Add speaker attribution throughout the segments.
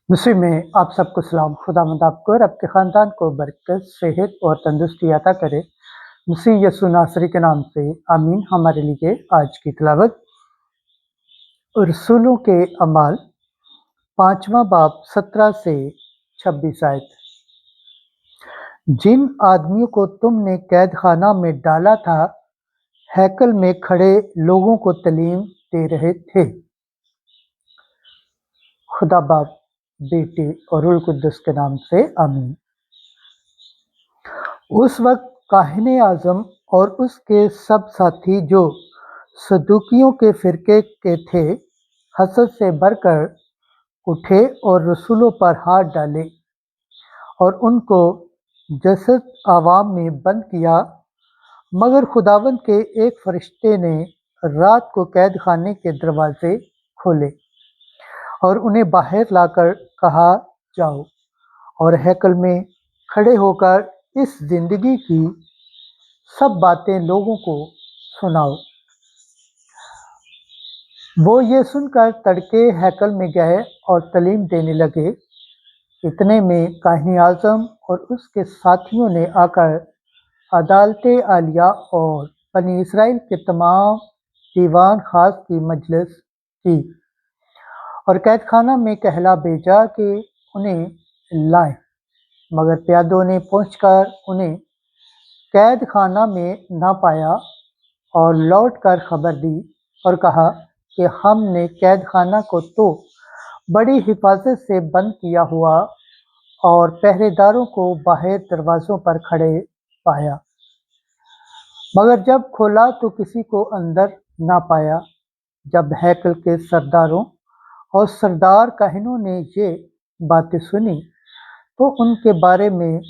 Speaker 1: मुस्लिम में आप सबको सलाम। खुदावंद आपको और आपके ख़ानदान को बरकत, सेहत और तंदुरुस्ती अता करे। मसीह यीशु नासरी के नाम से आमीन। हमारे लिए आज की तिलावत रसूलों के अमाल 5वां बाब 17 से 26 आयत। जिन आदमियों को तुमने कैद खाना में डाला था, हैकल में खड़े लोगों को तालीम दे रहे थे। खुदा बाप, बेटे और रूह कुद्दुस के नाम से आमीन। उस वक्त काहिने आज़म और उसके सब साथी जो सदूकियों के फिरके के थे, हसद से भरकर उठे और रसूलों पर हाथ डाले और उनको जसद आवाम में बंद किया। मगर खुदावंद के एक फरिश्ते ने रात को कैद खाने के दरवाजे खोले और उन्हें बाहर लाकर कहा, जाओ और हैकल में खड़े होकर इस जिंदगी की सब बातें लोगों को सुनाओ। वो ये सुनकर तड़के हैकल में गए और तालीम देने लगे। इतने में काहिनी आज़म और उसके साथियों ने आकर अदालत आलिया और बनी इसराइल के तमाम दीवान खास की मजलिस की और कैद खाना में कहला भेजा कि उन्हें लाएं। मगर प्यादों ने पहुंचकर उन्हें कैद खाना में न पाया और लौटकर खबर दी और कहा कि हमने कैद खाना को तो बड़ी हिफाजत से बंद किया हुआ और पहरेदारों को बाहर दरवाज़ों पर खड़े पाया, मगर जब खोला तो किसी को अंदर न पाया। जब हैकल के सरदारों और सरदार काहिनों ने ये बातें सुनी तो उनके बारे में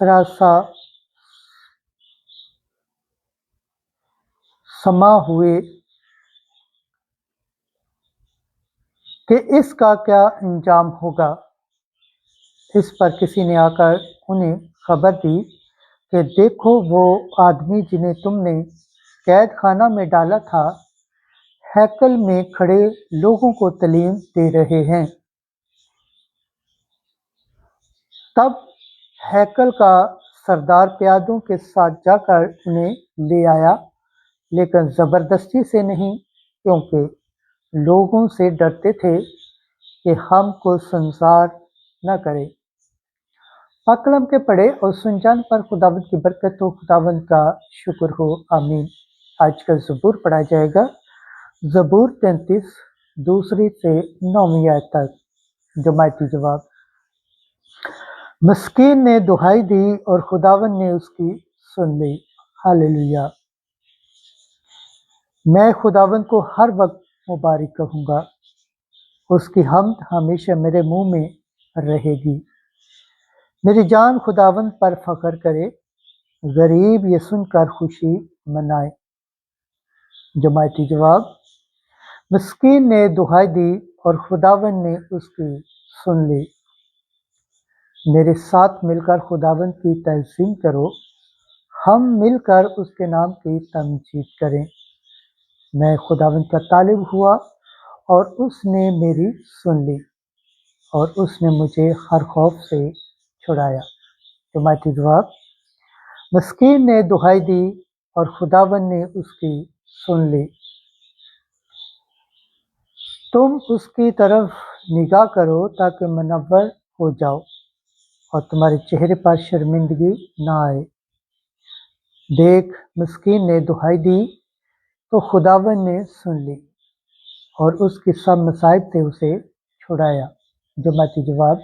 Speaker 1: सरासा समा हुए कि इसका क्या अंजाम होगा। इस पर किसी ने आकर उन्हें खबर दी कि देखो, वो आदमी जिन्हें तुमने कैद खाना में डाला था, हैकल में खड़े लोगों को तालीम दे रहे हैं। तब हैकल का सरदार प्यादों के साथ जाकर उन्हें ले आया, लेकिन ज़बरदस्ती से नहीं, क्योंकि लोगों से डरते थे कि हमको संसार न करे। पाकलम के पढ़े और सुन जान पर खुदावंद की बरकत हो, खुदावंद का शुक्र हो, आमीन। आज का ज़बूर पढ़ा जाएगा, ज़बूर 33 दूसरी से 9वीं आयत तक। जमायती जवाब। मस्कीन ने दुहाई दी और खुदावंद ने उसकी सुन ली। हालेलुया। मैं खुदावंद को हर वक्त मुबारक कहूँगा, उसकी हम्द हमेशा मेरे मुंह में रहेगी। मेरी जान खुदावंद पर फख्र करे, गरीब ये सुनकर खुशी मनाए। जमायती जवाब। मस्कीन ने दुहाई दी और खुदावंद ने उसकी सुन ली। मेरे साथ मिलकर खुदावंद की तज़ीम करो, हम मिलकर उसके नाम की तमजीद करें। मैं खुदावंद का तालिब हुआ और उसने मेरी सुन ली और उसने मुझे हर खौफ से छुड़ाया। जमायती जवाब। मस्कीन ने दुहाई दी और खुदावंद ने उसकी सुन ली। तुम उसकी तरफ निगाह करो ताकि मुनव्वर हो जाओ और तुम्हारे चेहरे पर शर्मिंदगी ना आए। देख, मस्कीन ने दुहाई दी तो खुदावंद ने सुन ली और उसकी सब मसाइब से उसे छुड़ाया। जमाती जवाब।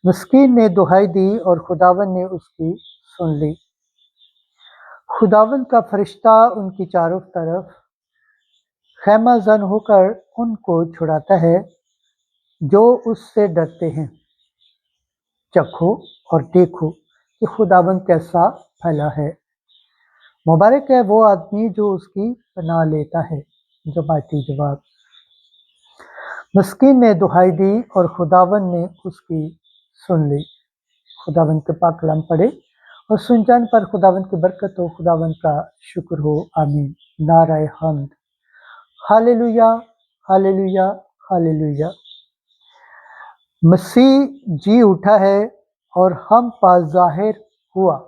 Speaker 1: मस्कीन ने दुहाई दी और खुदावंद ने उसकी सुन ली। खुदावंद का फरिश्ता उनकी चारों तरफ खैमा जन होकर उनको छुड़ाता है जो उससे डरते हैं। चखो और देखो कि खुदावंद कैसा भला है। मुबारक है वो आदमी जो उसकी पनाह लेता है। जमाती जवाब। मस्कीन ने दुहाई दी और खुदावंद ने उसकी सुन ली। खुदावंद के पाक कलाम पढ़े और सुन जान पर खुदावंद की बरकत हो, खुदावंद का शुक्र हो, आमीन। नाराए हम्द। Hallelujah, hallelujah, hallelujah. مسیح جی اٹھا ہے اور ہم پاس ظاہر ہوا،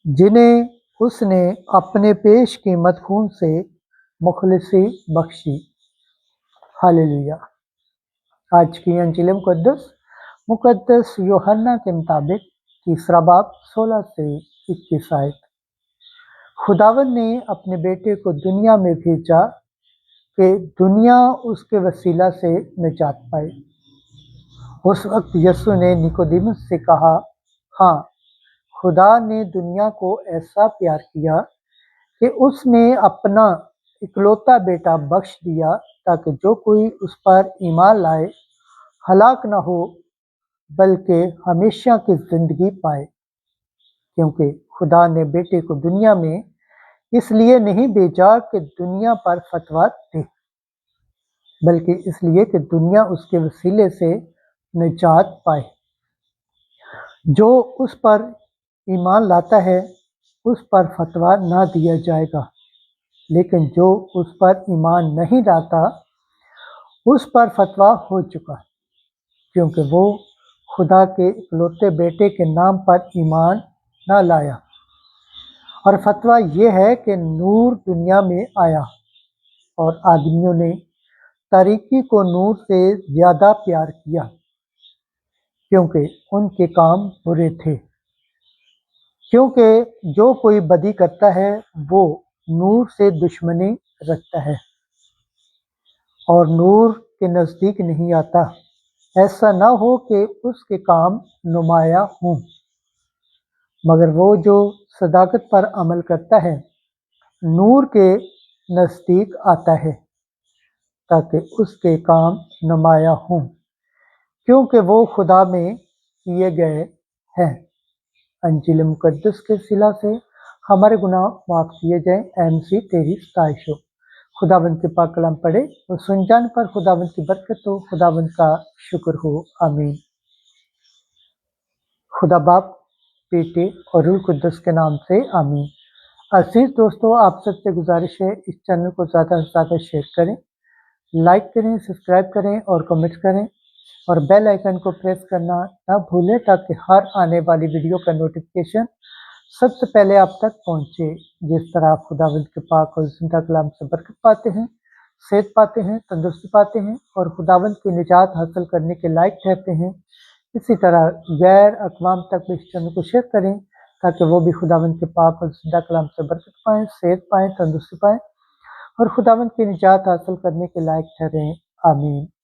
Speaker 1: جنہیں اس نے اپنے پیش قیمت خون سے مخلصی بخشی۔ ہاللیلویا۔ آج کی انجیل مقدس یوحنا کے مطابق تیسرا باب 16 سے 21 آیت۔ خداوند نے اپنے بیٹے کو دنیا میں بھیجا کہ دنیا اس کے وسیلہ سے نجات پائے۔ اس وقت یسوع نے نیکودیمس سے کہا، ہاں، خدا نے دنیا کو ایسا پیار کیا کہ اس نے اپنا اکلوتا بیٹا بخش دیا تاکہ جو کوئی اس پر ایمان لائے ہلاک نہ ہو بلکہ ہمیشہ کی زندگی پائے۔ کیونکہ خدا نے بیٹے کو دنیا میں اس لیے نہیں بھیجا کہ دنیا پر فتویٰ دے، بلکہ اس لیے کہ دنیا اس کے وسیلے سے نجات پائے۔ جو اس پر ایمان لاتا ہے اس پر فتویٰ نہ دیا جائے گا، لیکن جو اس پر ایمان نہیں لاتا اس پر فتویٰ ہو چکا، کیونکہ وہ خدا کے اکلوتے بیٹے کے نام پر ایمان نہ لایا۔ اور فتویٰ یہ ہے کہ نور دنیا میں آیا اور آدمیوں نے تاریکی کو نور سے زیادہ پیار کیا، کیونکہ ان کے کام برے تھے۔ کیونکہ جو کوئی بدی کرتا ہے وہ نور سے دشمنی رکھتا ہے اور نور کے نزدیک نہیں آتا، ایسا نہ ہو کہ اس کے کام نمایاں ہوں۔ مگر وہ جو صداقت پر عمل کرتا ہے نور کے نزدیک آتا ہے تاکہ اس کے کام نمایاں ہوں، کیونکہ وہ خدا میں کیے گئے ہیں۔ انجیل مقدس کے صلہ سے ہمارے گناہ معاف کیے جائیں۔ اے مسیح تیری ستائش ہو۔ خداوند کے پاک کلام پڑھے اور سن جان پر خداوند کی برکت ہو۔ خداوند کا شکر ہو، آمین۔ خدا باپ، بیٹے اور روح القدس کے نام سے آمین۔ عزیز دوستو، آپ سب سے گزارش ہے اس چینل کو زیادہ سے زیادہ شیئر کریں، لائک کریں، سبسکرائب کریں اور کمنٹ کریں، اور بیل آئیکن کو پریس کرنا نہ بھولیں تاکہ ہر آنے والی ویڈیو کا نوٹیفیکیشن سب سے پہلے آپ تک پہنچے۔ جس طرح آپ خداوند کے پاک اور زندہ کلام سے برکت پاتے ہیں، صحت پاتے ہیں، تندرستی پاتے ہیں اور خداوند کی نجات حاصل کرنے کے لائق ٹھہرتے ہیں، اسی طرح غیر اقوام تک بھی اس چینل کو شیئر کریں تاکہ وہ بھی خداوند کے پاک اور زندہ کلام سے برکت پائیں، صحت پائیں، تندرستی پائیں اور خداوند کی نجات حاصل کرنے کے لائق ٹھہریں، آمین۔